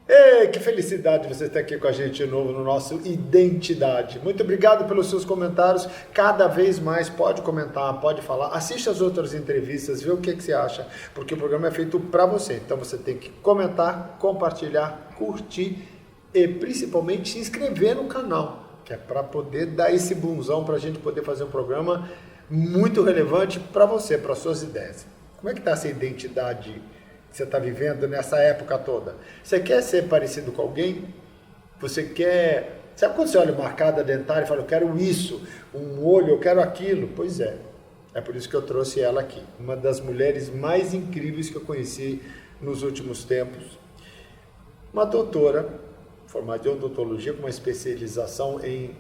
Ei, que felicidade você estar aqui com a gente de novo no nosso Identidade. Muito obrigado pelos seus comentários. Cada vez mais pode comentar, pode falar. Assiste as outras entrevistas, vê o que você acha, porque o programa é feito para você. Então você tem que comentar, compartilhar, curtir e principalmente se inscrever no canal, que é para poder dar esse boomzão para a gente poder fazer um programa muito relevante para você, para suas ideias. Como é que está essa identidade que você está vivendo nessa época toda? Você quer ser parecido com alguém? Você quer... Sabe quando você olha uma arcada dentária e fala, eu quero isso, um olho, eu quero aquilo? Pois é. É por isso que eu trouxe ela aqui. Uma das mulheres mais incríveis que eu conheci nos últimos tempos. Uma doutora, formada em odontologia, com uma especialização em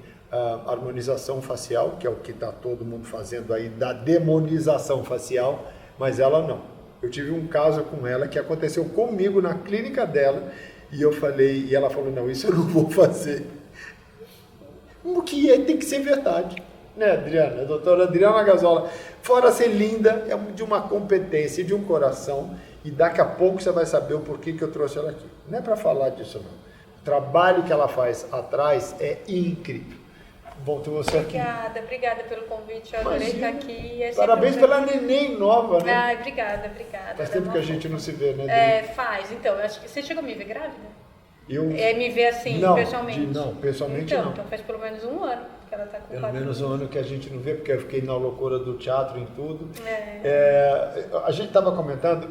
harmonização facial, que é o que está todo mundo fazendo aí, da demonização facial, mas ela não. Eu tive um caso com ela que aconteceu comigo na clínica dela e eu falei, e ela falou, não, isso eu não vou fazer. O que tem que ser verdade, né, Adriana? A doutora Adriana Gazola, fora ser linda, é de uma competência, de um coração, e daqui a pouco você vai saber o porquê que eu trouxe ela aqui. Não é para falar disso, não. O trabalho que ela faz atrás é incrível. Bom ter você aqui. Obrigada pelo convite, eu adorei estar aqui. Parabéns pela neném nova, né? Ai, obrigada. Faz tempo que a gente não se vê, né? Faz. Então, eu acho que você chegou a me ver grávida? Me ver assim, não, pessoalmente? Não, pessoalmente não. Então faz pelo menos um ano que ela está com Pelo menos um ano que a gente não vê, porque eu fiquei na loucura do teatro em tudo. A gente estava comentando,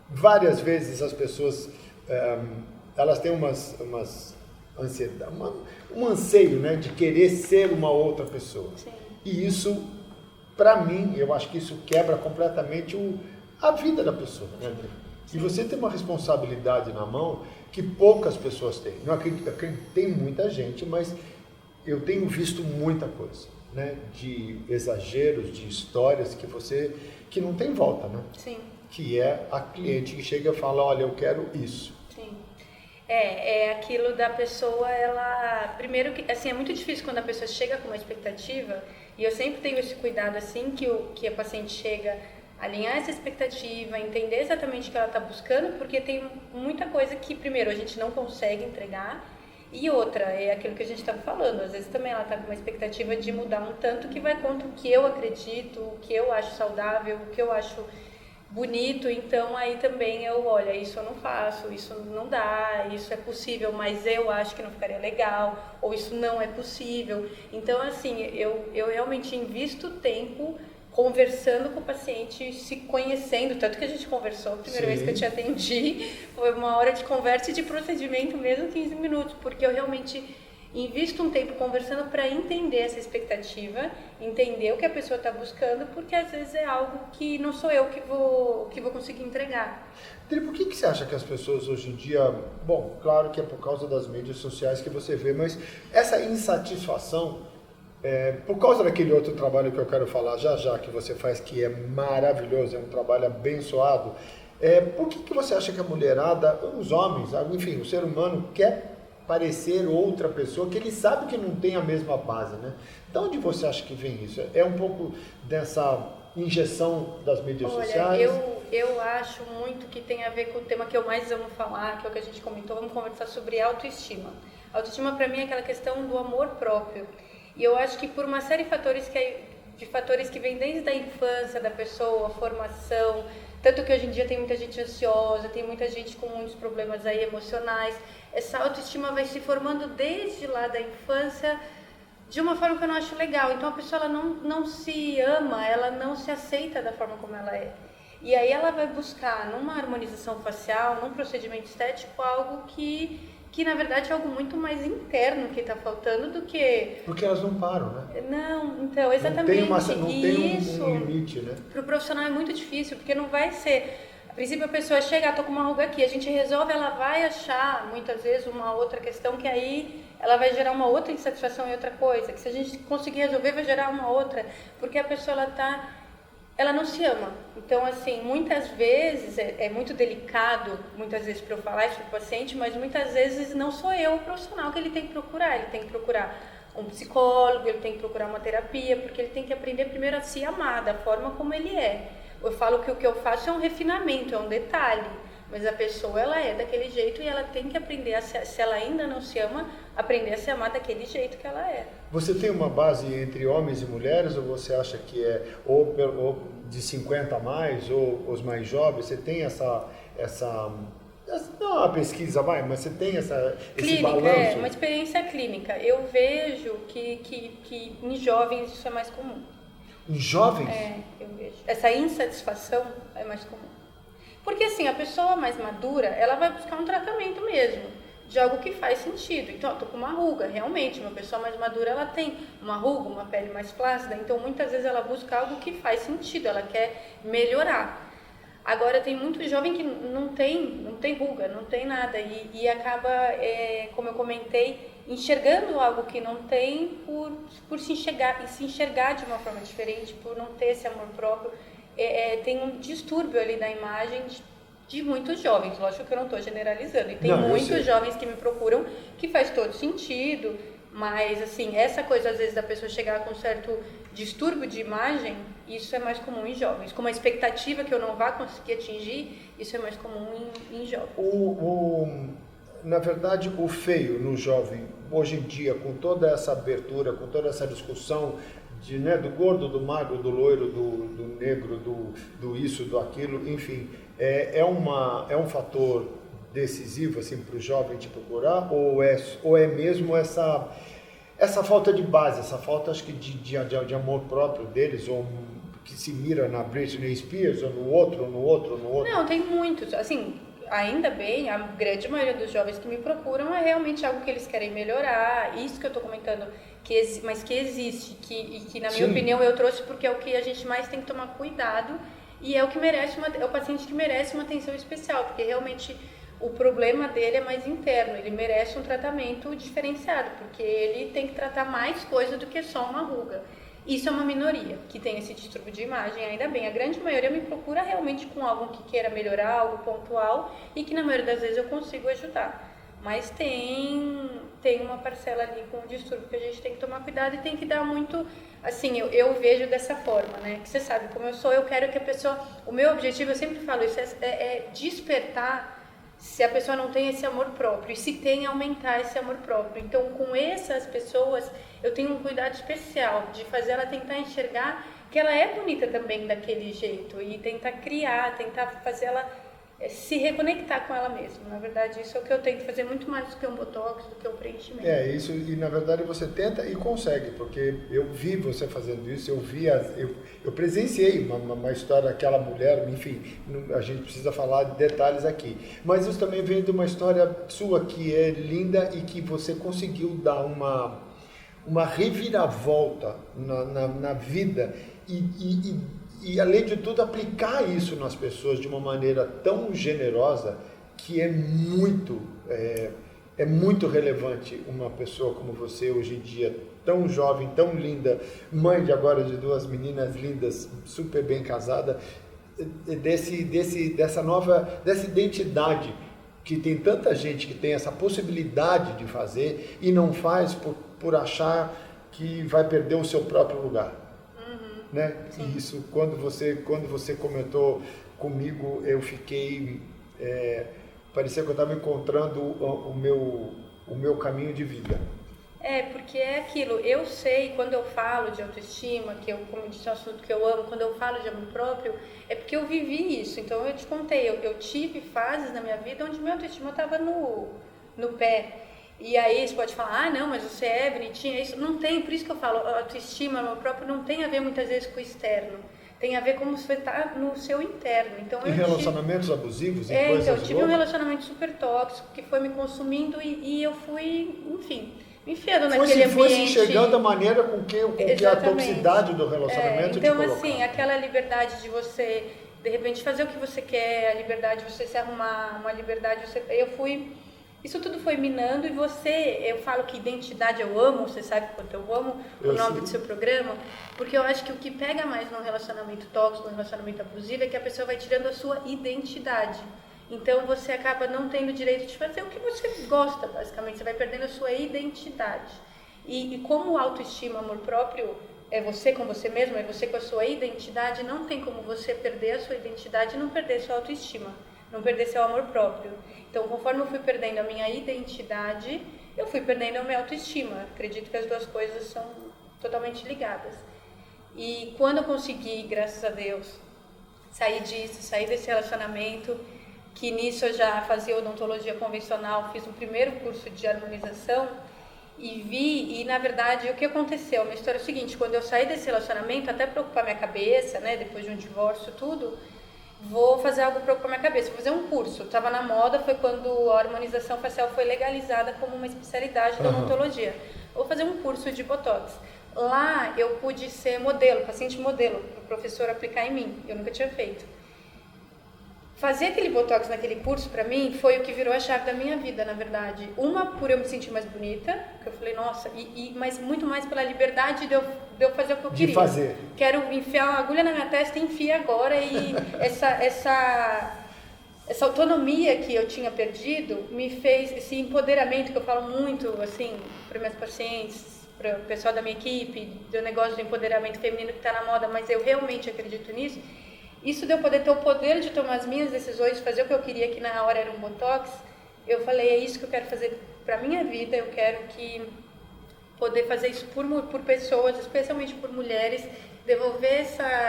várias vezes as pessoas, elas têm umas ansiedade, um anseio, né, de querer ser uma outra pessoa. Sim. E isso, para mim, eu acho que isso quebra completamente a vida da pessoa, né? E você tem uma responsabilidade na mão que poucas pessoas têm. Não acredito que tem muita gente, mas eu tenho visto muita coisa, né, de exageros, de histórias que não tem volta, né? Sim. Que é a cliente que chega e fala, olha, eu quero isso. Sim. É aquilo da pessoa, ela... Primeiro, que assim, é muito difícil quando a pessoa chega com uma expectativa, e eu sempre tenho esse cuidado, assim, que a paciente chega, alinhar essa expectativa, entender exatamente o que ela está buscando, porque tem muita coisa que, primeiro, a gente não consegue entregar, e outra, é aquilo que a gente estava falando, às vezes também ela está com uma expectativa de mudar um tanto que vai contra o que eu acredito, o que eu acho saudável, o que eu acho bonito, então aí também olha, isso eu não faço, isso não dá, isso é possível, mas eu acho que não ficaria legal, ou isso não é possível. Então, assim, eu realmente invisto tempo conversando com o paciente, se conhecendo, tanto que a gente conversou, a primeira vez que eu te atendi, foi uma hora de conversa e de procedimento mesmo, 15 minutos, porque eu realmente invisto um tempo conversando para entender essa expectativa, entender o que a pessoa está buscando, porque às vezes é algo que não sou eu que vou conseguir entregar. Dri, por que você acha que as pessoas hoje em dia, bom, claro que é por causa das mídias sociais que você vê, mas essa insatisfação, por causa daquele outro trabalho que eu quero falar já, que você faz, que é maravilhoso, é um trabalho abençoado, por que você acha que a mulherada, os homens, enfim, o ser humano quer parecer outra pessoa, que ele sabe que não tem a mesma base, né? De onde você acha que vem isso? É um pouco dessa injeção das mídias sociais? Eu acho muito que tem a ver com o tema que eu mais amo falar, que é o que a gente comentou, vamos conversar sobre autoestima. Autoestima para mim é aquela questão do amor próprio. E eu acho que por uma série de fatores que vêm desde a infância da pessoa, formação, tanto que hoje em dia tem muita gente ansiosa, tem muita gente com muitos problemas aí emocionais. Essa autoestima vai se formando desde lá da infância de uma forma que eu não acho legal. Então a pessoa ela não se ama, ela não se aceita da forma como ela é. E aí ela vai buscar numa harmonização facial, num procedimento estético, algo que na verdade é algo muito mais interno que está faltando do que... Porque elas não param, né? Não, então, exatamente. Não tem um limite, né? Para o profissional é muito difícil, porque não vai ser... A princípio a pessoa chega, tô com uma ruga aqui, a gente resolve, ela vai achar muitas vezes uma outra questão que aí ela vai gerar uma outra insatisfação em outra coisa, que se a gente conseguir resolver vai gerar uma outra, porque a pessoa ela não se ama. Então, assim, muitas vezes é muito delicado, muitas vezes para eu falar isso para o paciente, mas muitas vezes não sou eu o profissional que ele tem que procurar um psicólogo, ele tem que procurar uma terapia, porque ele tem que aprender primeiro a se amar da forma como ele é. Eu falo que o que eu faço é um refinamento, é um detalhe, mas a pessoa ela é daquele jeito e ela tem que aprender, se ela ainda não se ama, aprender a se amar daquele jeito que ela é. Você tem uma base entre homens e mulheres, ou você acha que é ou de 50 a mais, ou os mais jovens? Você tem essa não é uma pesquisa, mas você tem esse balanço? É uma experiência clínica. Eu vejo que em jovens isso é mais comum. Em jovens? Eu vejo. Essa insatisfação é mais comum. Porque assim, a pessoa mais madura, ela vai buscar um tratamento mesmo, de algo que faz sentido. Então, eu tô com uma ruga, realmente, uma pessoa mais madura, ela tem uma ruga, uma pele mais flácida, então muitas vezes ela busca algo que faz sentido, ela quer melhorar. Agora, tem muito jovem que não tem ruga, não tem nada, e acaba, como eu comentei, enxergando algo que não tem por se enxergar de uma forma diferente, por não ter esse amor próprio. Tem um distúrbio ali da imagem de muitos jovens, lógico que eu não estou generalizando, e tem muitos jovens que me procuram que faz todo sentido, mas assim, essa coisa às vezes da pessoa chegar com um certo distúrbio de imagem, isso é mais comum em jovens, com uma expectativa que eu não vá conseguir atingir, isso é mais comum em jovens. Na verdade, o feio no jovem, hoje em dia, com toda essa abertura, com toda essa discussão do gordo, do magro, do loiro, do negro, do isso, do aquilo, enfim, é um fator decisivo assim, para o jovem te procurar, ou é mesmo essa falta de base, essa falta, acho que, de amor próprio deles, ou que se mira na Britney Spears, ou no outro? Não, tem muitos, assim, ainda bem, a grande maioria dos jovens que me procuram é realmente algo que eles querem melhorar, isso que eu estou comentando, mas que existe, que na minha opinião eu trouxe porque é o que a gente mais tem que tomar cuidado, e é o que merece é o paciente que merece uma atenção especial, porque realmente o problema dele é mais interno, ele merece um tratamento diferenciado, porque ele tem que tratar mais coisa do que só uma ruga. Isso é uma minoria que tem esse distúrbio de imagem, ainda bem. A grande maioria me procura realmente com algo que queira melhorar, algo pontual, e que na maioria das vezes eu consigo ajudar. Mas tem uma parcela ali com o distúrbio que a gente tem que tomar cuidado e tem que dar muito... Assim, eu vejo dessa forma, né? Que você sabe como eu sou, eu quero que a pessoa... O meu objetivo, eu sempre falo isso, é despertar se a pessoa não tem esse amor próprio, e se tem, aumentar esse amor próprio. Então, com essas pessoas, eu tenho um cuidado especial de fazer ela tentar enxergar que ela é bonita também daquele jeito, e tentar criar, tentar fazer ela se reconectar com ela mesma. Na verdade, isso é o que eu tento fazer muito mais do que um botox, do que um preenchimento. Isso, e na verdade você tenta e consegue, porque eu vi você fazendo isso, eu presenciei uma história daquela mulher, enfim, a gente precisa falar de detalhes aqui, mas isso também vem de uma história sua que é linda e que você conseguiu dar uma reviravolta na vida e além de tudo aplicar isso nas pessoas de uma maneira tão generosa que é muito relevante uma pessoa como você hoje em dia, tão jovem, tão linda, mãe de agora de duas meninas lindas, super bem casada, dessa identidade que tem tanta gente que tem essa possibilidade de fazer e não faz por achar que vai perder o seu próprio lugar. Né? E isso, quando você comentou comigo, eu fiquei, parecia que eu estava encontrando o meu caminho de vida. Porque é aquilo, eu sei, quando eu falo de autoestima, que eu, como eu disse, é um assunto que eu amo, quando eu falo de amor próprio, é porque eu vivi isso. Então eu te contei, eu tive fases na minha vida onde minha autoestima estava no pé. E aí você pode falar, não, mas você é bonitinha, isso não tem, por isso que eu falo, a autoestima, amor próprio, não tem a ver muitas vezes com o externo, tem a ver como você está no seu interno. Então, em relacionamentos abusivos? Então, eu tive um relacionamento super tóxico que foi me consumindo e eu fui, enfim, me enfiando naquele ambiente. Foi se enxergando a maneira com que a toxicidade do relacionamento te colocava. Então, assim, aquela liberdade de você, de repente, fazer o que você quer, a liberdade de você se arrumar, uma liberdade de você... Isso tudo foi minando e eu falo que identidade eu amo, você sabe quanto eu amo o nome do seu programa, porque eu acho que o que pega mais num relacionamento tóxico, num relacionamento abusivo, é que a pessoa vai tirando a sua identidade. Então você acaba não tendo o direito de fazer o que você gosta, basicamente, você vai perdendo a sua identidade. E como autoestima, amor próprio, é você com você mesmo, é você com a sua identidade, não tem como você perder a sua identidade e não perder sua autoestima, não perder seu amor próprio. Então, conforme eu fui perdendo a minha identidade, eu fui perdendo a minha autoestima. Acredito que as duas coisas são totalmente ligadas. E quando eu consegui, graças a Deus, sair disso, sair desse relacionamento, que nisso eu já fazia odontologia convencional, fiz o primeiro curso de harmonização, e na verdade o que aconteceu, a minha história é o seguinte: quando eu saí desse relacionamento, até para ocupar minha cabeça, né, depois de um divórcio, tudo, vou fazer algo para ocupar minha cabeça, vou fazer um curso. Estava na moda, foi quando a harmonização facial foi legalizada como uma especialidade da odontologia. Vou fazer um curso de Botox. Lá eu pude ser modelo, paciente modelo, para o professor aplicar em mim, eu nunca tinha feito. Fazer aquele Botox naquele curso, pra mim, foi o que virou a chave da minha vida, na verdade. Uma, por eu me sentir mais bonita, que eu falei, nossa, mas muito mais pela liberdade de eu fazer o que eu queria. De fazer. Quero enfiar uma agulha na minha testa e enfia agora. E essa autonomia que eu tinha perdido me fez, esse empoderamento que eu falo muito, assim, para meus pacientes, para o pessoal da minha equipe, do negócio do empoderamento feminino que está na moda, mas eu realmente acredito nisso. Isso de eu poder ter o poder de tomar as minhas decisões, fazer o que eu queria, que na hora era um Botox, eu falei, é isso que eu quero fazer para minha vida, eu quero poder fazer isso por pessoas, especialmente por mulheres, devolver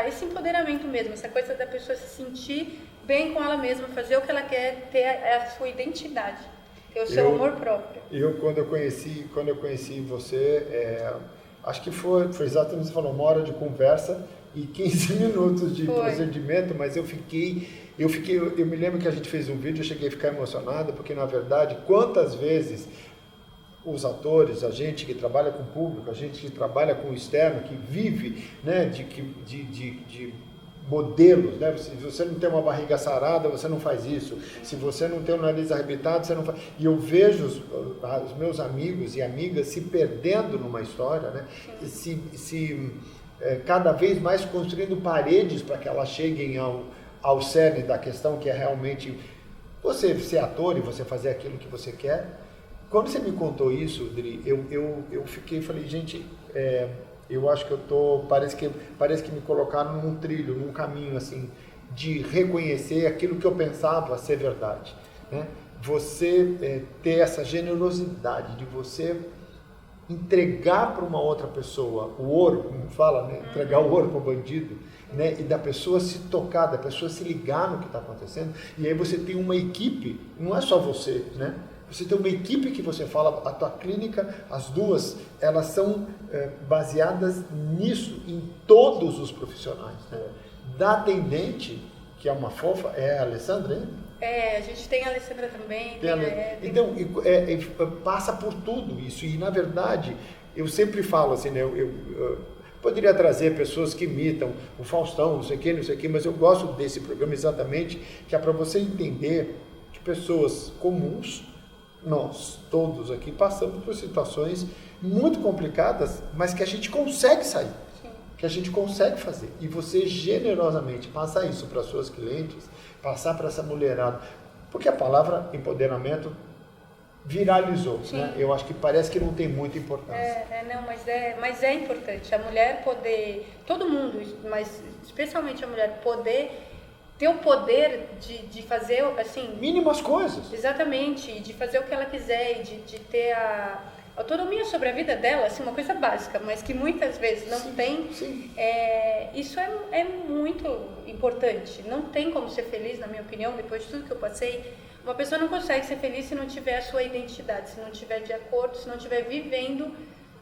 esse empoderamento mesmo, essa coisa da pessoa se sentir bem com ela mesma, fazer o que ela quer, ter a sua identidade, ter o seu amor próprio. Quando eu conheci você, acho que foi exatamente o que você falou, uma hora de conversa e 15 minutos de procedimento, mas eu me lembro que a gente fez um vídeo, eu cheguei a ficar emocionado, porque na verdade, quantas vezes os atores, a gente que trabalha com o público, a gente que trabalha com o externo, que vive, né, de modelos, né? Se você não tem uma barriga sarada, você não faz isso. Se você não tem o nariz arrebitado, você não faz. E eu vejo os meus amigos e amigas se perdendo numa história, né? Cada vez mais construindo paredes para que elas cheguem ao cerne da questão, que é realmente você ser ator e você fazer aquilo que você quer. Quando você me contou isso, Dri, eu falei, gente, eu acho que parece que me colocaram num trilho, num caminho assim, de reconhecer aquilo que eu pensava ser verdade, né? Você ter essa generosidade de você entregar para uma outra pessoa o ouro, como fala, né? Entregar o ouro para o bandido, né? E da pessoa se tocar, da pessoa se ligar no que está acontecendo, e aí você tem uma equipe, não é só você, né? Você tem uma equipe que você fala, a tua clínica, as duas, elas são baseadas nisso, em todos os profissionais, né? Da atendente, que é uma fofa, é a Alessandra, hein? A gente tem a Alessandra também. Então, passa por tudo isso. E, na verdade, eu sempre falo assim, né, eu poderia trazer pessoas que imitam o Faustão, não sei o quê, mas eu gosto desse programa exatamente, que é para você entender que pessoas comuns, nós todos aqui passamos por situações muito complicadas, mas que a gente consegue sair. Que a gente consegue fazer, e você generosamente passar isso para as suas clientes, passar para essa mulherada, porque a palavra empoderamento viralizou, né? Eu acho que parece que não tem muita importância. Mas é importante, a mulher poder, todo mundo, mas especialmente a mulher poder ter o poder de fazer, assim... mínimas coisas. Exatamente, de fazer o que ela quiser, de ter a autonomia sobre a vida dela, assim, uma coisa básica, mas que muitas vezes não tem. Sim. Isso é muito importante. Não tem como ser feliz, na minha opinião, depois de tudo que eu passei. Uma pessoa não consegue ser feliz se não tiver a sua identidade, se não tiver de acordo, se não tiver vivendo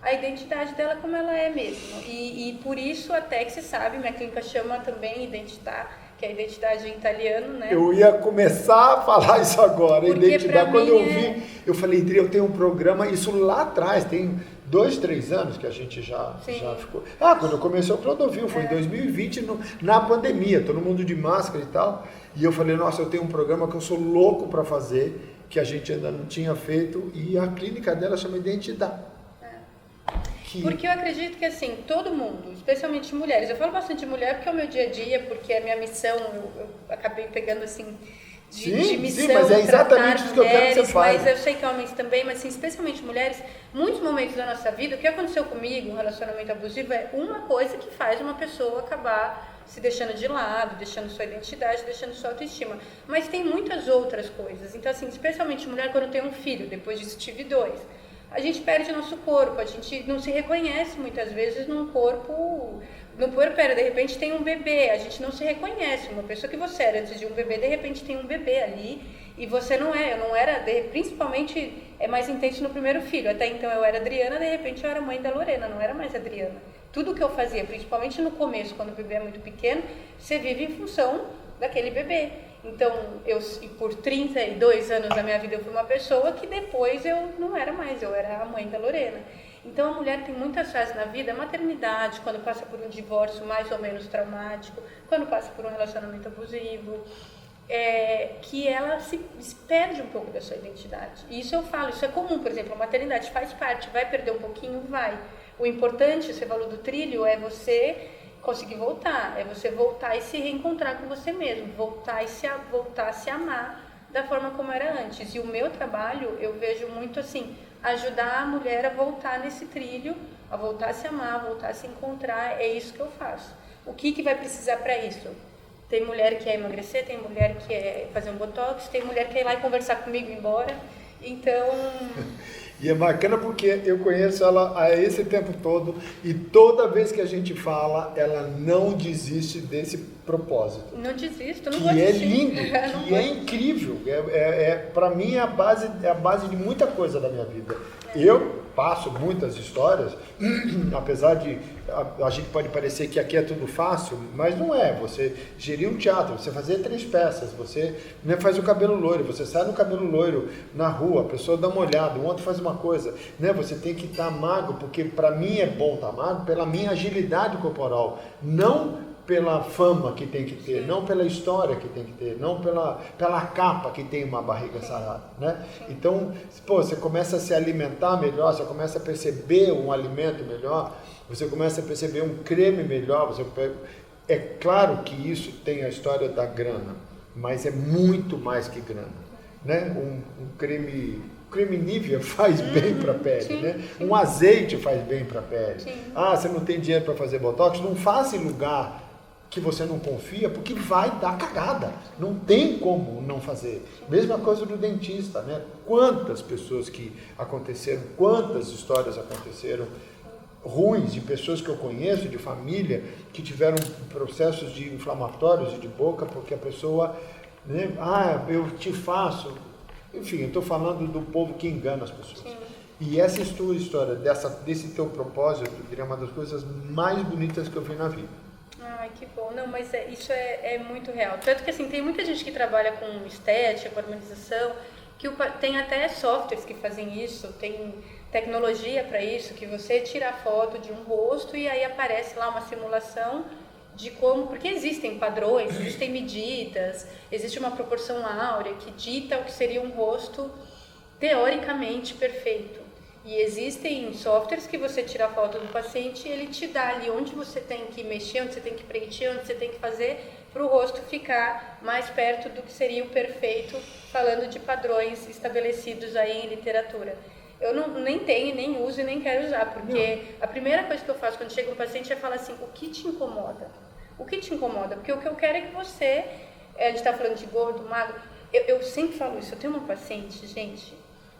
a identidade dela como ela é mesmo. E por isso até que se sabe, minha clínica chama também Identitar, que é a identidade em italiano, né? Eu ia começar a falar isso agora, porque identidade. Quando eu vi, eu falei, Dri, eu tenho um programa, isso lá atrás, tem 2, 3 anos que a gente já ficou. Quando eu comecei o Clodovil, foi em 2020, na pandemia, todo mundo de máscara e tal. E eu falei, nossa, eu tenho um programa que eu sou louco para fazer, que a gente ainda não tinha feito, e a clínica dela chama Identidade. Porque eu acredito que, assim, todo mundo, especialmente mulheres, eu falo bastante de mulher porque é o meu dia a dia, porque é a minha missão, eu acabei pegando, assim, de missão, sim, mas é exatamente isso que eu quero que você fale. Mas eu sei que homens também, mas assim, especialmente mulheres, muitos momentos da nossa vida, o que aconteceu comigo, um relacionamento abusivo, é uma coisa que faz uma pessoa acabar se deixando de lado, deixando sua identidade, deixando sua autoestima. Mas tem muitas outras coisas. Então, assim, especialmente mulher, quando tem um filho, depois disso tive 2, a gente perde nosso corpo, a gente não se reconhece muitas vezes num corpo, no puerpério, de repente tem um bebê, a gente não se reconhece, uma pessoa que você era antes de um bebê, de repente tem um bebê ali, e você não é, eu não era, principalmente é mais intenso no primeiro filho, até então eu era Adriana, de repente eu era mãe da Lorena, não era mais Adriana. Tudo que eu fazia, principalmente no começo, quando o bebê é muito pequeno, você vive em função daquele bebê. Então, por 32 anos da minha vida, eu fui uma pessoa que depois eu não era mais, eu era a mãe da Lorena. Então, a mulher tem muitas fases na vida, a maternidade, quando passa por um divórcio mais ou menos traumático, quando passa por um relacionamento abusivo, que ela se perde um pouco da sua identidade. E isso eu falo, isso é comum, por exemplo, a maternidade faz parte, vai perder um pouquinho, vai. O importante, você falou do trilho, é você conseguir voltar, é você voltar e se reencontrar com você mesmo, voltar a se amar da forma como era antes. E o meu trabalho, eu vejo muito assim, ajudar a mulher a voltar nesse trilho, a voltar a se amar, a voltar a se encontrar, é isso que eu faço. O que vai precisar para isso? Tem mulher que quer emagrecer, tem mulher que quer fazer um botox, tem mulher que quer ir lá e conversar comigo e ir embora, então... E é bacana porque eu conheço ela há esse tempo todo e toda vez que a gente fala, ela não desiste desse propósito. Não desisto, não que vou desistir. Lindo, que é incrível. Para mim é a base de muita coisa da minha vida. Eu passo muitas histórias, apesar de a gente pode parecer que aqui é tudo fácil, mas não é. Você gerir um teatro, você fazer 3 peças, você faz o cabelo loiro, você sai no cabelo loiro na rua, a pessoa dá uma olhada, o outro faz uma coisa, você tem que estar magro, porque para mim é bom estar magro, pela minha agilidade corporal, não pela fama que tem que ter, não pela história que tem que ter, não pela capa que tem uma barriga sarada, né? Então, você começa a se alimentar melhor, você começa a perceber um alimento melhor, você começa a perceber um creme melhor, é claro que isso tem a história da grana, mas é muito mais que grana, né? Um creme Nivea faz bem para a pele, sim, né? Sim. Um azeite faz bem para a pele. Sim. Você não tem dinheiro para fazer botox? Não faça em lugar que você não confia, porque vai dar cagada. Não tem como não fazer. Mesma coisa do dentista, né? Quantas pessoas que aconteceram, quantas histórias aconteceram ruins de pessoas que eu conheço, de família, que tiveram processos de inflamatórios de boca, porque a pessoa, né? Eu te faço. Enfim, eu estou falando do povo que engana as pessoas. Sim. E essa tua história, desse teu propósito, eu diria, uma das coisas mais bonitas que eu vi na vida. Ai, que bom. Não, mas isso é muito real. Tanto que, assim, tem muita gente que trabalha com estética, com harmonização, que tem até softwares que fazem isso, tem tecnologia para isso, que você tira a foto de um rosto e aí aparece lá uma simulação de como... Porque existem padrões, existem medidas, existe uma proporção áurea que dita o que seria um rosto teoricamente perfeito. E existem softwares que você tira a foto do paciente e ele te dá ali onde você tem que mexer, onde você tem que preencher, onde você tem que fazer para o rosto ficar mais perto do que seria o perfeito, falando de padrões estabelecidos aí em literatura. Eu nem tenho, nem uso e nem quero usar, porque a primeira coisa que eu faço quando chega um paciente é falar assim, o que te incomoda? O que te incomoda? Porque o que eu quero é que você, a gente está falando de gordo, magro, eu sempre falo isso, eu tenho uma paciente, gente,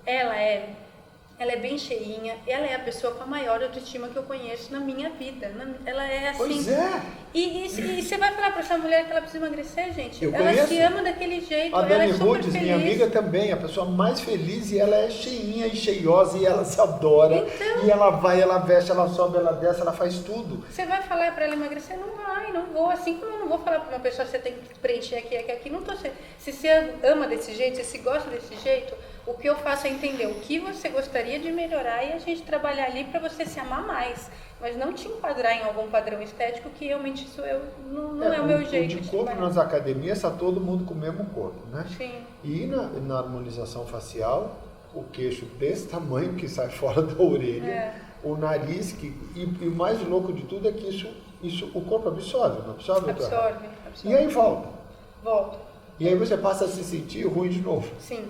ela é bem cheinha, ela é a pessoa com a maior autoestima que eu conheço na minha vida. Ela é assim. Pois é. E você vai falar para essa mulher que ela precisa emagrecer, gente? Eu ela conheço. Se ama daquele jeito, a ela Dani é super Rudes, feliz. minha amiga também, a pessoa mais feliz, e ela é cheinha e cheiosa, e ela se adora. Então, e ela vai, ela veste, ela sobe, ela desce, ela faz tudo. Você vai falar para ela emagrecer? Não vai, não vou. Assim como eu não vou falar para uma pessoa, você tem que preencher aqui. Não tô, se você ama desse jeito, se você gosta desse jeito, o que eu faço é entender o que você gostaria de melhorar e a gente trabalhar ali para você se amar mais. Mas não te enquadrar em algum padrão estético que realmente isso não é o meu jeito. De corpo nas academias está todo mundo com o mesmo corpo, né? Sim. E na harmonização facial, o queixo desse tamanho que sai fora da orelha, o nariz, e o mais louco de tudo é que isso o corpo absorve, não absorve? Absorve. E aí volta. Volta. E aí você passa a se sentir ruim de novo. Sim.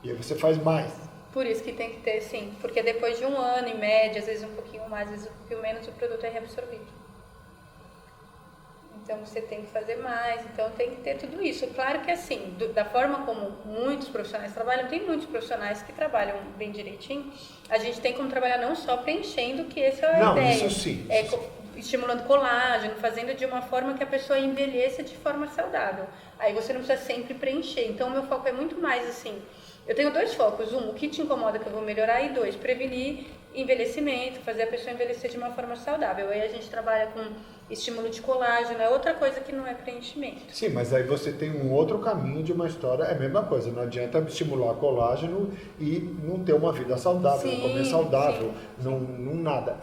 E aí você faz mais. Por isso que tem que ter, sim. Porque depois de um ano, em média, às vezes um pouquinho mais, às vezes um pouquinho menos, o produto é reabsorvido. Então você tem que fazer mais, então tem que ter tudo isso. Claro que assim, da forma como muitos profissionais trabalham, tem muitos profissionais que trabalham bem direitinho, a gente tem como trabalhar não só preenchendo, que essa é a ideia. Isso sim. Estimulando colágeno, fazendo de uma forma que a pessoa envelheça de forma saudável. Aí você não precisa sempre preencher. Então o meu foco é muito mais assim, eu tenho 2 focos. Um, o que te incomoda que eu vou melhorar, e 2, prevenir envelhecimento, fazer a pessoa envelhecer de uma forma saudável. Aí a gente trabalha com estímulo de colágeno, é outra coisa que não é preenchimento. Sim, mas aí você tem um outro caminho de uma história, é a mesma coisa, não adianta estimular colágeno e não ter uma vida saudável, Sim, comer saudável, não nada.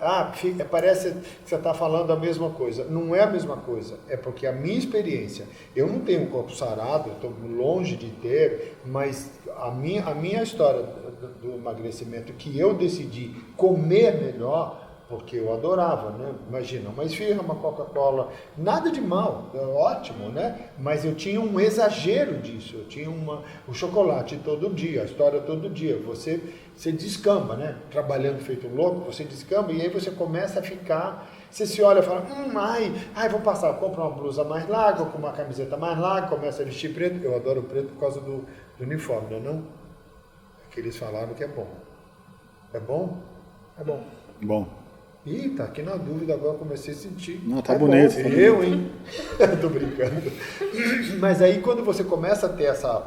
Parece que você está falando a mesma coisa. Não é a mesma coisa, é porque a minha experiência, eu não tenho um corpo sarado, estou longe de ter, mas a minha história do emagrecimento, que eu decidi comer melhor, porque eu adorava, né? Imagina, uma esfirra, uma Coca-Cola, nada de mal, é ótimo, né? Mas eu tinha um exagero disso, eu tinha o chocolate todo dia, a história todo dia, você descamba, né? Trabalhando feito louco, você descamba e aí você começa a ficar, você se olha e fala, vou passar, comprar uma blusa mais larga, com uma camiseta mais larga, começa a vestir preto, eu adoro preto por causa do uniforme, né? Não? É que eles falaram que é bom. É bom? É bom. Bom. Ih, tá aqui na dúvida, agora comecei a sentir. Não, tá bonito. Bom. Eu, hein? Tô brincando. Mas aí quando você começa a ter essa...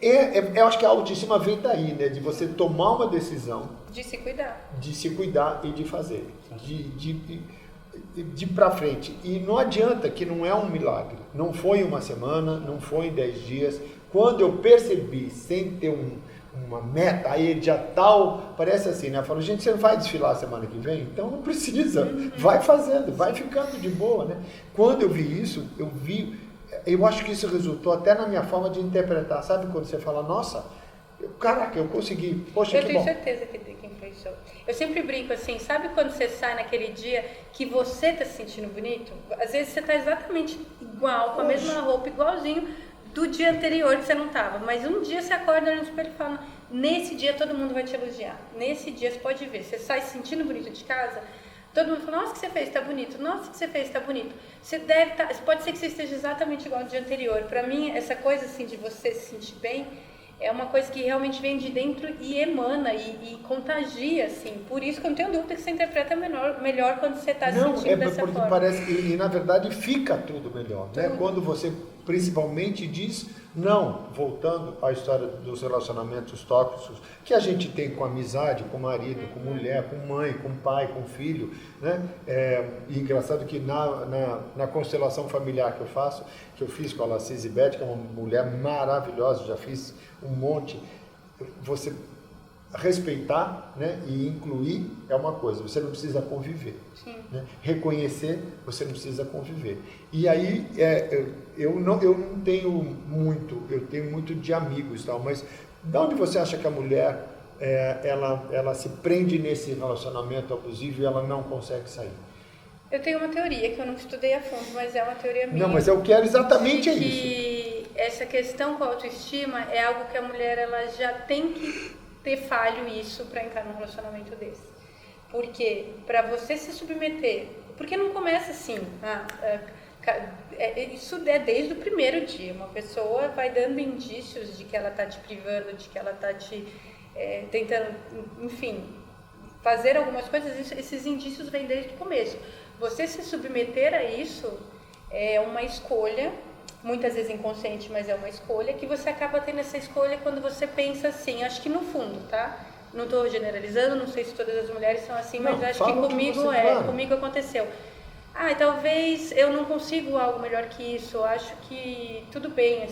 eu acho que a autoestima vem daí, né? De você tomar uma decisão. De se cuidar. De se cuidar e de fazer. De ir pra frente. E não adianta, que não é um milagre. Não foi em uma semana, não foi em 10 dias. Quando eu percebi, sem ter uma meta, aí já tal, parece assim, né? Eu falo, gente, você não vai desfilar semana que vem? Então não precisa, vai fazendo, vai ficando de boa, né? Quando eu vi isso, eu acho que isso resultou até na minha forma de interpretar, sabe quando você fala, nossa, caraca, eu consegui, poxa, eu que bom. Eu tenho certeza que influenciou. Eu sempre brinco assim, sabe quando você sai naquele dia que você tá se sentindo bonito? Às vezes você tá exatamente igual, com a mesma roupa, igualzinho do dia anterior que você não tava, mas um dia você acorda no espelho e fala, nesse dia todo mundo vai te elogiar, nesse dia você pode ver, você sai se sentindo bonito de casa, todo mundo fala, nossa, o que você fez, tá bonito, nossa, o que você fez, tá bonito, você deve estar, pode ser que você esteja exatamente igual ao dia anterior. Pra mim, essa coisa assim de você se sentir bem, é uma coisa que realmente vem de dentro e emana e contagia, assim. Por isso que eu não tenho dúvida que você interpreta melhor quando você está se sentindo dessa porque forma. parece que, na verdade, fica tudo melhor, né? Quando você, principalmente, diz não, voltando à história dos relacionamentos tóxicos, que a gente tem com amizade, com marido, com mulher, com mãe, com pai, com filho, né? E engraçado que na constelação familiar que eu fiz com a Lacis Beth, que é uma mulher maravilhosa, já fiz um monte, você respeitar, né, e incluir é uma coisa, você não precisa conviver. Né? Reconhecer, você não precisa conviver. E aí, eu não tenho muito, eu tenho muito de amigos, tal, mas de onde você acha que a mulher, ela se prende nesse relacionamento abusivo e ela não consegue sair? Eu tenho uma teoria que eu não estudei a fundo, mas é uma teoria minha. Não, mas eu quero exatamente isso. Que essa questão com a autoestima é algo que a mulher ela já tem que ter falho isso para entrar num relacionamento desse. Porque para você se submeter, porque não começa assim, isso é desde o primeiro dia. Uma pessoa vai dando indícios de que ela está te privando, de que ela está te tentando, enfim, fazer algumas coisas. Esses indícios vêm desde o começo. Você se submeter a isso é uma escolha, muitas vezes inconsciente, mas é uma escolha, que você acaba tendo essa escolha quando você pensa assim, acho que no fundo, tá? Não estou generalizando, não sei se todas as mulheres são assim, mas acho que comigo aconteceu. Talvez eu não consigo algo melhor que isso, acho que tudo bem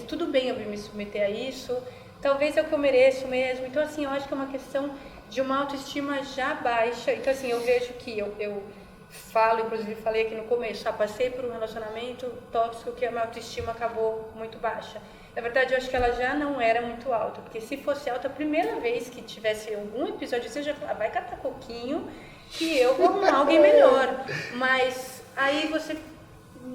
eu me submeter a isso, talvez é o que eu mereço mesmo. Então assim, eu acho que é uma questão de uma autoestima já baixa. Então assim, eu vejo que eu falo, inclusive falei aqui no começo, passei por um relacionamento tóxico que a minha autoestima acabou muito baixa. Na verdade, eu acho que ela já não era muito alta, porque se fosse alta, a primeira vez que tivesse algum episódio, você já fala, vai catar coquinho, que eu vou arrumar alguém melhor. Mas aí você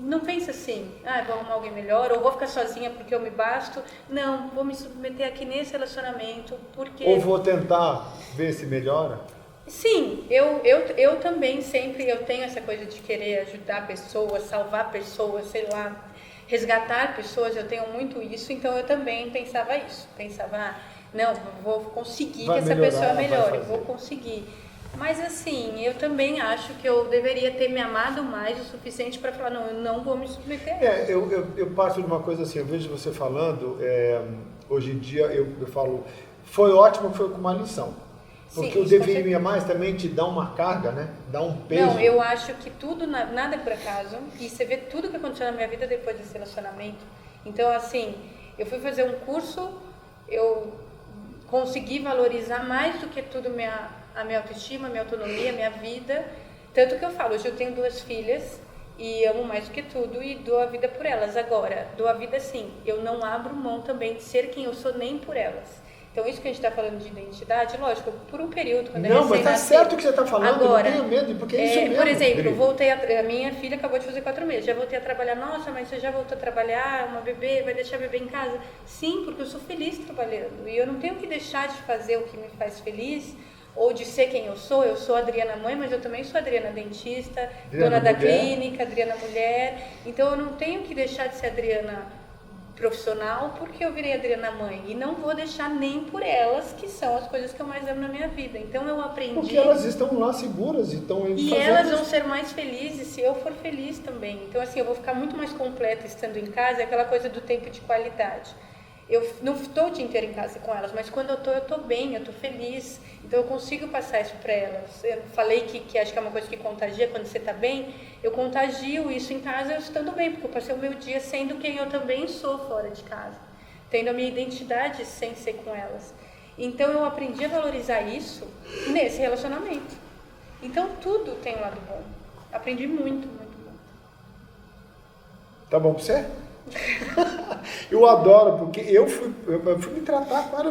não pensa assim, vou arrumar alguém melhor, ou vou ficar sozinha porque eu me basto. Não, vou me submeter aqui nesse relacionamento porque... Ou vou tentar ver se melhora? Sim, eu também sempre eu tenho essa coisa de querer ajudar pessoas, salvar pessoas, sei lá, resgatar pessoas, eu tenho muito isso, então eu também pensava isso. Pensava, não, vou conseguir que essa pessoa melhore, eu vou conseguir. Mas assim, eu também acho que eu deveria ter me amado mais o suficiente para falar, não, eu não vou me submeter. Eu passo de uma coisa assim, eu vejo você falando, hoje em dia eu falo, foi ótimo que foi com uma lição. Porque sim, o deveria mais também te dá uma carga, né? Dá um peso. Não, eu acho que tudo, nada é por acaso. E você vê tudo que aconteceu na minha vida depois desse relacionamento. Então, assim, eu fui fazer um curso, eu consegui valorizar mais do que tudo a minha autoestima, a minha autonomia, a minha vida. Tanto que eu falo, hoje eu tenho 2 filhas e amo mais do que tudo e dou a vida por elas. Agora, dou a vida sim, eu não abro mão também de ser quem eu sou nem por elas. Então, isso que a gente está falando de identidade, lógico, por um período, quando não, mas tá certo o que você está falando, agora, não tenha medo, porque é isso mesmo. Por exemplo, voltei a minha filha acabou de fazer 4 meses, já voltei a trabalhar. Nossa, mas você já voltou a trabalhar, uma bebê, vai deixar a bebê em casa? Sim, porque eu sou feliz trabalhando, e eu não tenho que deixar de fazer o que me faz feliz, ou de ser quem eu sou a Adriana mãe, mas eu também sou a Adriana dentista, dona da clínica, Adriana mulher, então eu não tenho que deixar de ser Adriana profissional porque eu virei Adriana mãe e não vou deixar nem por elas, que são as coisas que eu mais amo na minha vida. Então eu aprendi... Porque elas estão lá seguras e estão e elas vão ser mais felizes se eu for feliz também. Então assim, eu vou ficar muito mais completa estando em casa, é aquela coisa do tempo de qualidade. Eu não estou o dia inteiro em casa com elas, mas quando eu estou bem, eu estou feliz. Então eu consigo passar isso para elas. Eu falei que acho que é uma coisa que contagia quando você está bem. Eu contagio isso em casa eu estando bem, porque eu passei o meu dia sendo quem eu também sou fora de casa. Tendo a minha identidade sem ser com elas. Então eu aprendi a valorizar isso nesse relacionamento. Então tudo tem um lado bom. Aprendi muito, muito, muito. Tá bom para você? Eu adoro, porque eu fui me tratar, claro,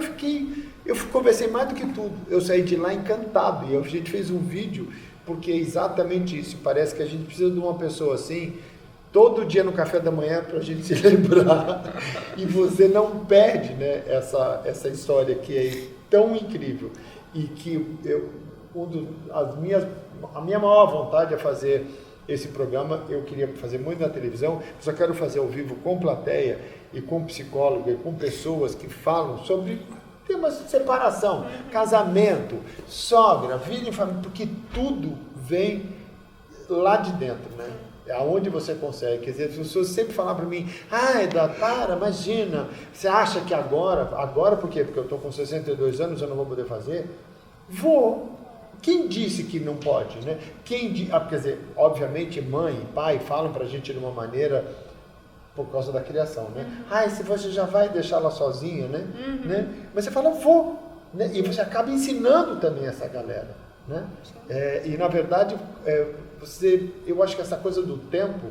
eu conversei mais do que tudo. Eu saí de lá encantado e a gente fez um vídeo, porque é exatamente isso. Parece que a gente precisa de uma pessoa assim, todo dia no café da manhã, para a gente se lembrar. E você não perde, né, essa história que é tão incrível. E que a minha maior vontade é fazer esse programa. Eu queria fazer muito na televisão, só quero fazer ao vivo com plateia e com psicólogo e com pessoas que falam sobre temas de separação, casamento, sogra, vida em família, porque tudo vem lá de dentro, né? Aonde você consegue. Quer dizer, as pessoas sempre falam para mim, Eduardo, imagina, você acha que agora por quê? Porque eu estou com 62 anos, eu não vou poder fazer? Vou. Quem disse que não pode, né? Quer dizer, obviamente mãe e pai falam pra gente de uma maneira por causa da criação, né? Se você já vai deixar ela sozinha, né? Mas você fala, vou, né? E você acaba ensinando também essa galera, né? E na verdade, eu acho que essa coisa do tempo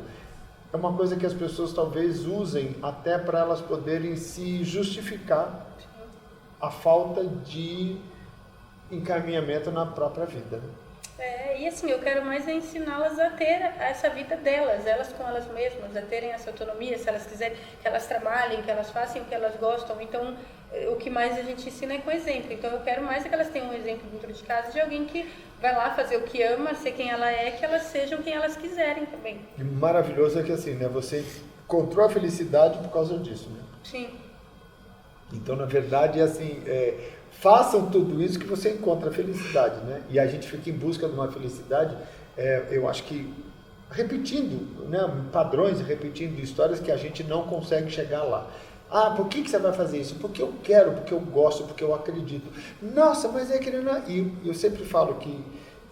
é uma coisa que as pessoas talvez usem até para elas poderem se justificar a falta de encaminhamento na própria vida, né? E assim, eu quero mais ensiná-las a ter essa vida delas, elas com elas mesmas, a terem essa autonomia, se elas quiserem, que elas trabalhem, que elas façam o que elas gostam. Então, o que mais a gente ensina é com exemplo. Então, eu quero mais que elas tenham um exemplo dentro de casa de alguém que vai lá fazer o que ama, ser quem ela é, que elas sejam quem elas quiserem também. E maravilhoso é que assim, né? Você encontrou a felicidade por causa disso, né? Sim. Então, na verdade, assim, façam tudo isso que você encontra a felicidade, né? E a gente fica em busca de uma felicidade, eu acho que repetindo, né, padrões, repetindo histórias que a gente não consegue chegar lá. Por que você vai fazer isso? Porque eu quero, porque eu gosto, porque eu acredito. Nossa, mas é querendo... E eu sempre falo que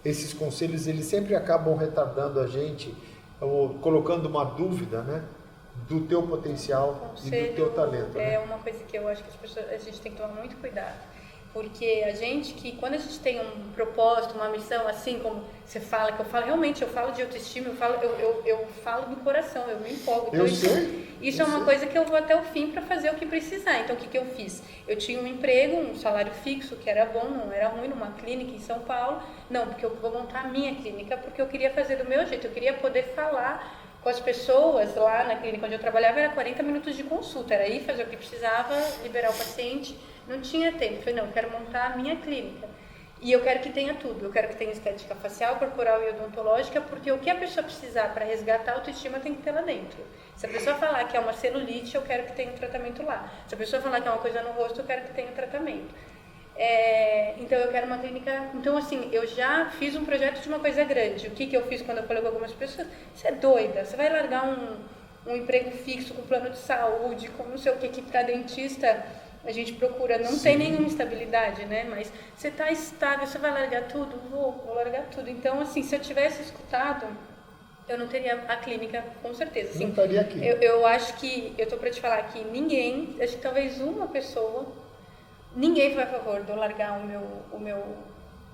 esses conselhos, eles sempre acabam retardando a gente, ou colocando uma dúvida, né, do teu potencial e do teu talento. É uma coisa que eu acho que a gente tem que tomar muito cuidado. Porque quando a gente tem um propósito, uma missão, assim como você fala, que eu falo, realmente, eu falo de autoestima, eu falo do coração, eu me empolgo. Então, isso é uma coisa que eu vou até o fim para fazer o que precisar. Então, o que eu fiz? Eu tinha um emprego, um salário fixo, que era bom, não era ruim, numa clínica em São Paulo. Não, porque eu vou montar a minha clínica, porque eu queria fazer do meu jeito, eu queria poder falar com as pessoas lá na clínica onde eu trabalhava, era 40 minutos de consulta, era ir fazer o que precisava, liberar o paciente, não tinha tempo. Eu falei, não, eu quero montar a minha clínica. E eu quero que tenha tudo, eu quero que tenha estética facial, corporal e odontológica, porque o que a pessoa precisar para resgatar a autoestima tem que ter lá dentro. Se a pessoa falar que é uma celulite, eu quero que tenha um tratamento lá. Se a pessoa falar que é uma coisa no rosto, eu quero que tenha um tratamento. Então eu quero uma clínica. Então, assim, eu já fiz um projeto de uma coisa grande. O que eu fiz quando eu falei com algumas pessoas? Você é doida, você vai largar um emprego fixo com plano de saúde, com não sei o que para dentista a gente procura, não tem nenhuma estabilidade, né? Mas você está estável, você vai largar tudo? Vou largar tudo. Então, assim, se eu tivesse escutado, eu não teria a clínica, com certeza. Assim, não estaria aqui. Eu acho que, eu estou para te falar que ninguém, acho que talvez uma pessoa, ninguém foi a favor de eu largar o meu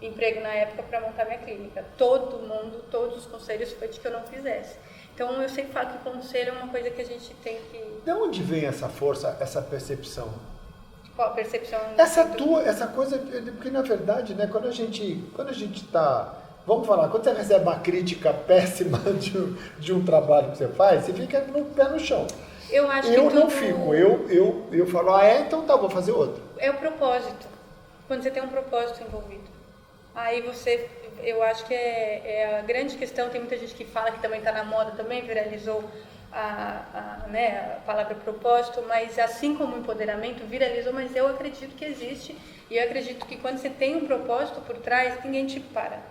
emprego na época para montar minha clínica. Todo mundo, todos os conselhos foi de que eu não fizesse. Então, eu sempre falo que o conselho é uma coisa que a gente tem que... De onde vem essa força, essa percepção? Qual a percepção? Essa coisa, porque na verdade, né, quando a gente está, vamos falar, quando você recebe uma crítica péssima de um trabalho que você faz, você fica no pé no chão. Eu acho eu que não fico, eu falo, então tá, vou fazer outro. É o propósito, quando você tem um propósito envolvido. Aí você, eu acho que é a grande questão, tem muita gente que fala que também está na moda, também viralizou a palavra propósito, mas assim como o empoderamento viralizou, mas eu acredito que existe, e eu acredito que quando você tem um propósito por trás, ninguém te para.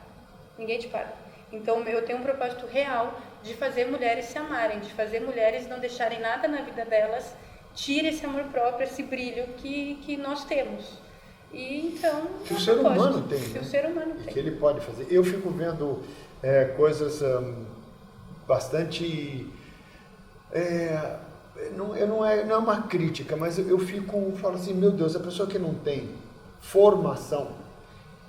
Então eu tenho um propósito real de fazer mulheres se amarem, de fazer mulheres não deixarem nada na vida delas, tire esse amor próprio, esse brilho que nós temos. E então... Que o ser humano tem, que né? o ser humano tem. Que ele pode fazer. Eu fico vendo coisas bastante... não é uma crítica, mas eu falo assim, meu Deus, a pessoa que não tem formação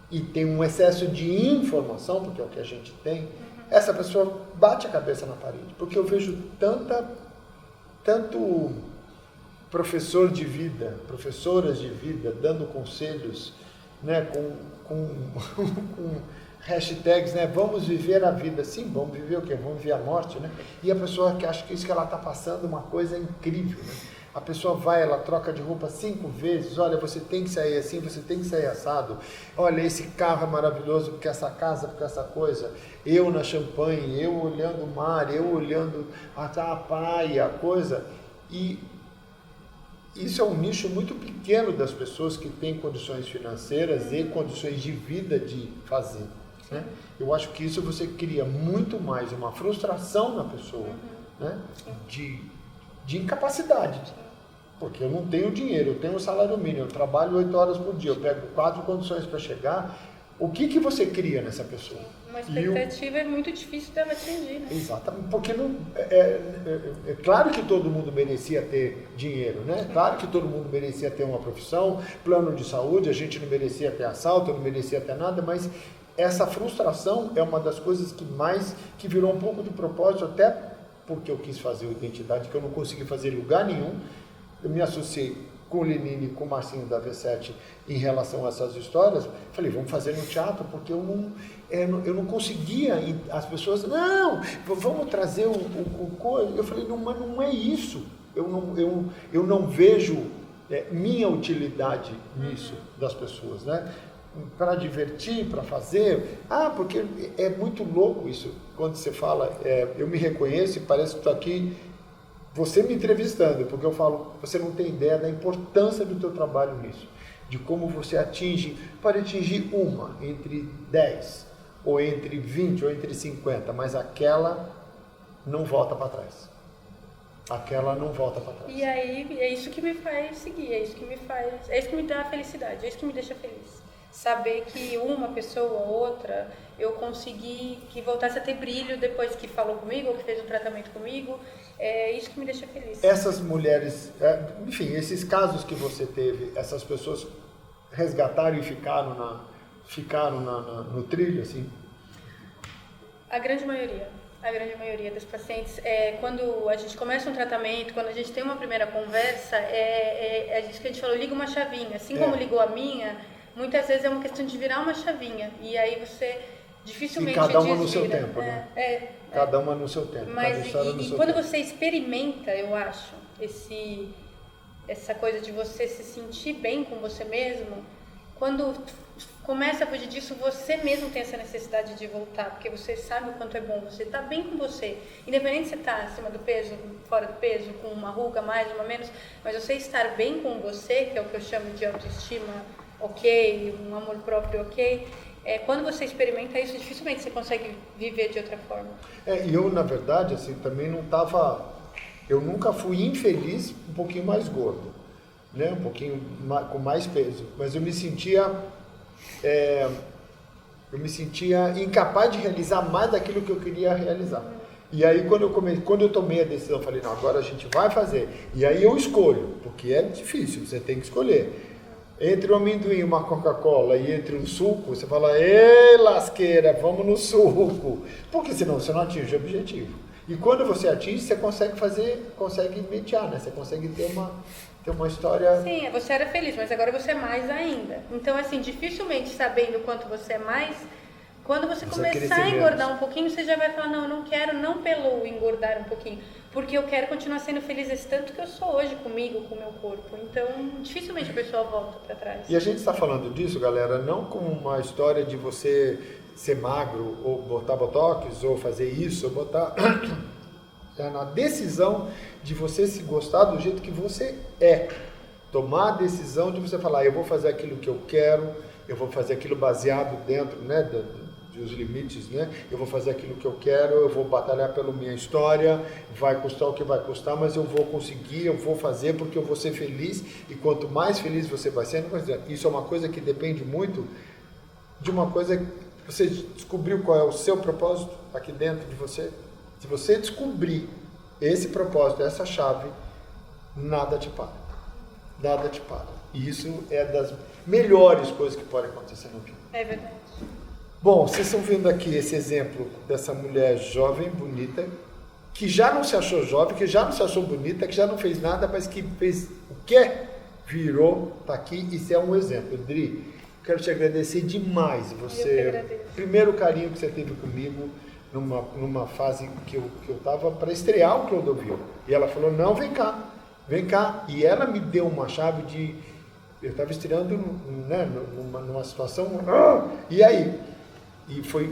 e tem um excesso de informação, porque é o que a gente tem, essa pessoa bate a cabeça na parede, porque eu vejo tanto professor de vida, professoras de vida, dando conselhos, né, com hashtags, né? Vamos viver a vida. Sim, vamos viver o quê? Vamos viver a morte, né? E a pessoa que acha que isso que ela está passando é uma coisa incrível, né? A pessoa vai, ela troca de roupa 5 vezes, olha, você tem que sair assim, você tem que sair assado, olha, esse carro é maravilhoso, porque essa casa, porque essa coisa, eu na champanhe, eu olhando o mar, eu olhando a praia, a coisa, e isso é um nicho muito pequeno das pessoas que têm condições financeiras e condições de vida de fazer. Né? Eu acho que isso você cria muito mais uma frustração na pessoa, né? de incapacidade. Porque eu não tenho dinheiro, eu tenho um salário mínimo, eu trabalho 8 horas por dia, eu pego 4 condições para chegar. O que você cria nessa pessoa? Uma expectativa é muito difícil dela atingir, né? Exatamente, porque não, é claro que todo mundo merecia ter dinheiro, né? Claro que todo mundo merecia ter uma profissão, plano de saúde, a gente não merecia ter assalto, não merecia ter nada, mas essa frustração é uma das coisas que virou um pouco de propósito, até porque eu quis fazer a identidade, que eu não consegui fazer em lugar nenhum. Eu me associei com o Lenine e com o Marcinho da V7 em relação a essas histórias. Falei, vamos fazer no teatro, porque eu não conseguia, as pessoas, não, vamos trazer o coisa. Eu falei, não, mas não é isso. Eu não vejo minha utilidade nisso das pessoas, né? Para divertir, para fazer. Porque é muito louco isso. Quando você fala, eu me reconheço e parece que estou aqui, você me entrevistando, porque eu falo, você não tem ideia da importância do teu trabalho nisso, de como você pode atingir uma, entre 10, ou entre 20, ou entre 50, mas aquela não volta para trás. Aquela não volta para trás. E aí, é isso que me faz seguir, é isso que me dá felicidade, é isso que me deixa feliz. Saber que uma pessoa ou outra, eu consegui que voltasse a ter brilho depois que falou comigo, ou que fez um tratamento comigo, é isso que me deixa feliz. Essas mulheres, enfim, esses casos que você teve, essas pessoas resgataram e ficaram no trilho, assim? A grande maioria das pacientes, quando a gente começa um tratamento, quando a gente tem uma primeira conversa, é isso que a gente falou, liga uma chavinha, assim como ligou a minha. Muitas vezes é uma questão de virar uma chavinha, e aí você dificilmente E cada uma desvira. no seu tempo, né? Cada uma no seu tempo. Mas cada história no seu quando tempo. você experimenta, eu acho, essa coisa de você se sentir bem com você mesmo, quando começa a fugir disso, você mesmo tem essa necessidade de voltar, porque você sabe o quanto é bom, você tá bem com você. Independente se você tá acima do peso, fora do peso, com uma ruga mais, uma menos, mas você estar bem com você, que é o que eu chamo de autoestima ok, um amor próprio ok, quando você experimenta isso, dificilmente você consegue viver de outra forma. E eu, na verdade, assim, também não tava... Eu nunca fui infeliz um pouquinho mais gordo, né? Um pouquinho com mais peso, mas eu me sentia incapaz de realizar mais daquilo que eu queria realizar. E aí quando eu tomei a decisão, eu falei, não, agora a gente vai fazer. E aí eu escolho, porque é difícil, você tem que escolher. Entre um amendoim e uma Coca-Cola e entre um suco, você fala, ei, lasqueira, vamos no suco. Porque senão você não atinge o objetivo. E quando você atinge, você consegue mediar, né? Você consegue ter uma história... Sim, você era feliz, mas agora você é mais ainda. Então, assim, dificilmente sabendo o quanto você é mais, quando você começar a engordar um pouquinho, você já vai falar, não, eu não quero, não pelo engordar um pouquinho, porque eu quero continuar sendo feliz esse tanto que eu sou hoje comigo, com o meu corpo. Então, dificilmente a pessoa volta para trás. E a gente está falando disso, galera, não como uma história de você ser magro, ou botar botox, ou fazer isso, ou botar... É na decisão de você se gostar do jeito que você é. Tomar a decisão de você falar, eu vou fazer aquilo que eu quero, eu vou fazer aquilo baseado dentro, né, dos limites, né? Eu vou fazer aquilo que eu quero, eu vou batalhar pela minha história, vai custar o que vai custar, mas eu vou conseguir, eu vou fazer porque eu vou ser feliz, e quanto mais feliz você vai sendo, isso é uma coisa que depende muito de uma coisa que você descobriu qual é o seu propósito aqui dentro de você. Se você descobrir esse propósito, essa chave, nada te para. Nada te para. E isso é das melhores coisas que podem acontecer na vida. É verdade. Bom, vocês estão vendo aqui esse exemplo dessa mulher jovem, bonita, que já não se achou jovem, que já não se achou bonita, que já não fez nada, mas que fez o quê? Virou, tá aqui, isso é um exemplo. Dri, quero te agradecer demais. Primeiro carinho que você teve comigo, numa fase que eu estava para estrear o Clodovil. E ela falou, não, vem cá. E ela me deu uma chave de... Eu estava estreando, né, numa situação... E aí?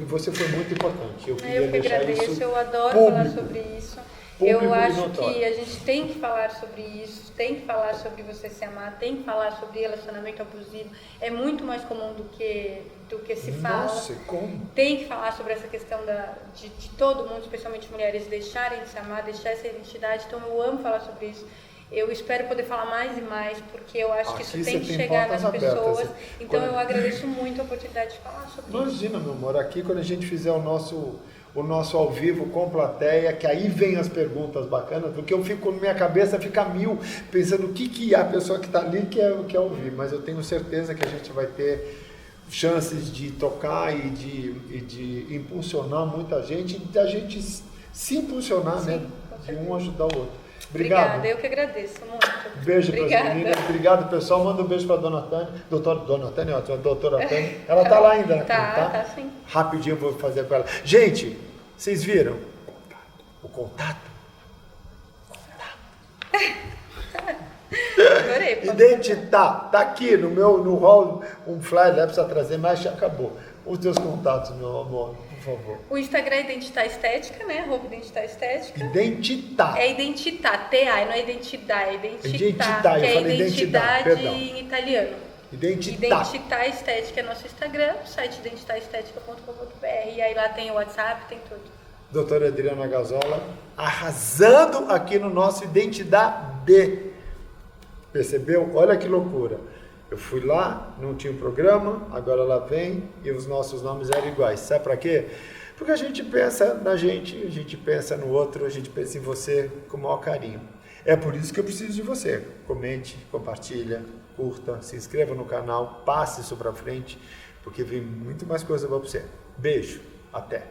Você foi muito importante. Eu queria deixar agradeço, isso eu adoro público, falar sobre isso. Eu acho que a gente tem que falar sobre isso, tem que falar sobre você se amar, tem que falar sobre relacionamento abusivo. É muito mais comum do que se fala. Nossa, como? Tem que falar sobre essa questão de todo mundo, especialmente mulheres, deixarem de se amar, deixar essa identidade. Então eu amo falar sobre isso. Eu espero poder falar mais e mais, porque eu acho que isso tem que chegar nas pessoas. Então eu agradeço muito a oportunidade de falar sobre isso. Imagina, meu amor, aqui quando a gente fizer o nosso ao vivo com plateia, que aí vem as perguntas bacanas, porque eu fico, na minha cabeça fica mil, pensando o que a pessoa que está ali quer ouvir, mas eu tenho certeza que a gente vai ter chances de tocar e de impulsionar muita gente, e da gente se impulsionar, sim, né? De um ajudar o outro. Obrigado. Obrigada, eu que agradeço muito. Beijo para as meninas. Obrigado, pessoal. Manda um beijo para a Dona Tânia. Dona Tânia, ótimo, a doutora Tânia. Ela está lá ainda, né? Tá sim. Rapidinho eu vou fazer com ela. Gente, vocês viram? O contato? Adorei. Identitar. Tá aqui no hall, um flyer lá precisa trazer, mas já acabou. Os teus contatos, meu amor, por favor. O Instagram é Identitar Estética, né? @Identitar Estética. Identitar. É identitar, T-A, não é identidade, é identitar. Identitar, que eu é falei identidade perdão. em italiano. Identitar Estética é nosso Instagram, o site identitarestetica.com.br. E aí lá tem o WhatsApp, tem tudo. Doutora Adriana Gazola, arrasando aqui no nosso Identidade. Percebeu? Olha que loucura. Eu fui lá, não tinha um programa, agora ela vem e os nossos nomes eram iguais. Sabe para quê? Porque a gente pensa na gente, a gente pensa no outro, a gente pensa em você com o maior carinho. É por isso que eu preciso de você. Comente, compartilha, curta, se inscreva no canal, passe isso para frente, porque vem muito mais coisa para você. Beijo, até!